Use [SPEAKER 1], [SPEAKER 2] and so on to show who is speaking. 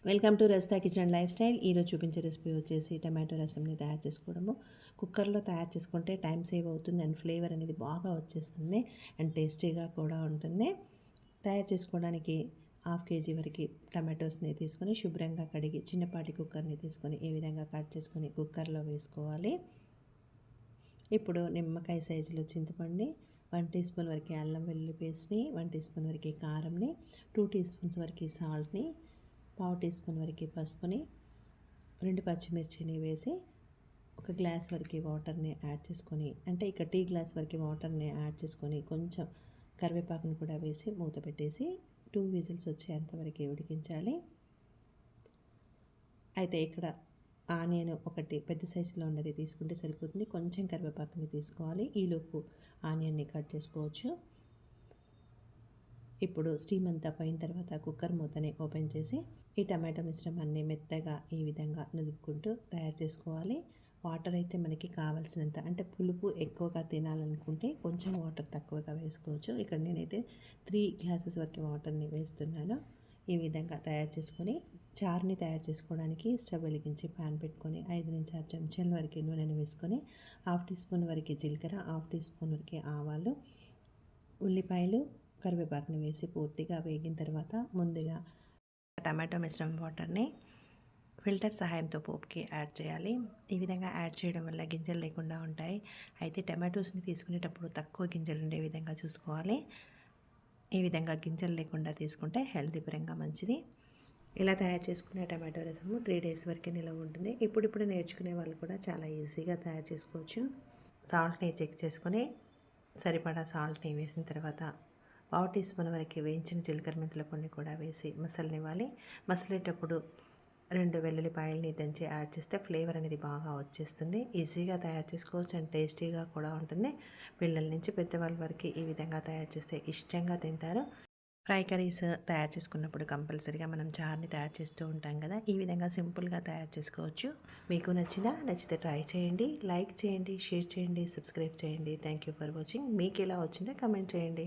[SPEAKER 1] Welcome to Rasta kitchen and lifestyle. ఈరోజు చూపించే recipe వచ్చేసి టమాటో రసంని తయారు చేసుకోవడము. కుక్కర్లో తయారు చేసుకుంటే టైం సేవ్ అవుతుంది అండ్ ఫ్లేవర్ అనేది బాగా వచ్చేస్తుంది అండ్ టేస్టీగా కూడా ఉంటుంది. తయారు చేసుకోవడానికి 1/2 kg వరకు టమాటోస్ని తీసుకొని శుభ్రంగా కడిగి చిన్నపాటి కుక్కర్ని తీసుకొని ఈ విధంగా కట్ చేసుకొని కుక్కర్లో వేసుకోవాలి. ఇప్పుడు నిమ్మకాయ సైజులో చింతపండు, 1 టీ స్పూన్ వరకు అల్లం వెల్లుల్లి పేస్ట్ని, 1 టీ స్పూన్ వరకు కారంని, 2 టీ స్పూన్స్ వరకు సాల్ట్ని, 1/2 టీ స్పూన్ వరకు పసుపుని, 2 పచ్చిమిర్చిని వేసి ఒక గ్లాస్ వరకు వాటర్ని యాడ్ చేసుకొని, అంటే ఇక టీ గ్లాస్ వరకు వాటర్ని యాడ్ చేసుకొని కొంచెం కరివేపాకుని కూడా వేసి మూత పెట్టేసి 2 విజిల్స్ వచ్చేంతవరకు ఉడికించాలి. అయితే ఇక్కడ ఆనియన్ ఒకటి పెద్ద సైజులో ఉన్నది తీసుకుంటే సరిపోతుంది. కొంచెం కరివేపాకుని తీసుకోవాలి. ఈలోపు ఆనియన్ని కట్ చేసుకోవచ్చు. ఇప్పుడు స్టీమ్ అంతా పోయిన తర్వాత కుక్కర్ మూతని ఓపెన్ చేసి ఈ టమాటో మిశ్రమాన్ని మెత్తగా ఈ విధంగా నుదుపుకుంటూ తయారు చేసుకోవాలి. వాటర్ అయితే మనకి కావాల్సినంత, అంటే పులుపు ఎక్కువగా తినాలనుకుంటే కొంచెం వాటర్ తక్కువగా వేసుకోవచ్చు. ఇక్కడ నేనైతే 3 గ్లాసెస్ వరకు వాటర్ని వేస్తున్నాను. ఈ విధంగా తయారు చేసుకొని చారుని తయారు చేసుకోవడానికి స్టవ్ వెలిగించి ప్యాన్ పెట్టుకొని 5 నుంచి 6 చెంచాల వరకు నూనెను వేసుకొని 1/2 టీ స్పూన్ వరకు జీలకర్ర, 1/2 టీ స్పూన్ వరకు ఆవాలు, ఉల్లిపాయలు, కరివేపాకుని వేసి పూర్తిగా వేగిన తర్వాత ముందుగా టమాటో మిశ్రమం వాటర్ని ఫిల్టర్ సహాయంతో పోపుకి యాడ్ చేయాలి. ఈ విధంగా యాడ్ చేయడం వల్ల గింజలు లేకుండా ఉంటాయి. అయితే టమాటోస్ని తీసుకునేటప్పుడు తక్కువ గింజలు ఉండే విధంగా చూసుకోవాలి. ఈ విధంగా గింజలు లేకుండా తీసుకుంటే హెల్తీ పరంగా మంచిది. ఇలా తయారు చేసుకునే టమాటో రసము 3 డేస్ వరకు నిలవ ఉంటుంది. ఇప్పుడు నేర్చుకునే వాళ్ళు కూడా చాలా ఈజీగా తయారు చేసుకోవచ్చు. సాల్ట్ని చెక్ చేసుకొని సరిపడా సాల్ట్ని వేసిన తర్వాత 1/2 టీ స్పూన్ వరకు వేయించిన జీలకర్ర మెంతుల పొడిని కూడా వేసి మసలనివ్వాలి. మసిలేటప్పుడు 2 వెల్లుల్లిపాయలని దంచి యాడ్ చేస్తే ఫ్లేవర్ అనేది బాగా వచ్చేస్తుంది. ఈజీగా తయారు చేసుకోవచ్చు అండ్ టేస్టీగా కూడా ఉంటుంది. పిల్లల నుంచి పెద్దవాళ్ళ వరకు ఈ విధంగా తయారు చేస్తే ఇష్టంగా తింటారు. ఫ్రై కర్రీస్ తయారు చేసుకున్నప్పుడు కంపల్సరీగా మనం చారుని తయారు చేస్తూ ఉంటాం కదా, ఈ విధంగా సింపుల్గా తయారు చేసుకోవచ్చు. మీకు నచ్చితే ట్రై చేయండి, లైక్ చేయండి, షేర్ చేయండి, సబ్స్క్రైబ్ చేయండి. Thank you for watching. మీకు ఎలా వచ్చిందో కమెంట్ చేయండి.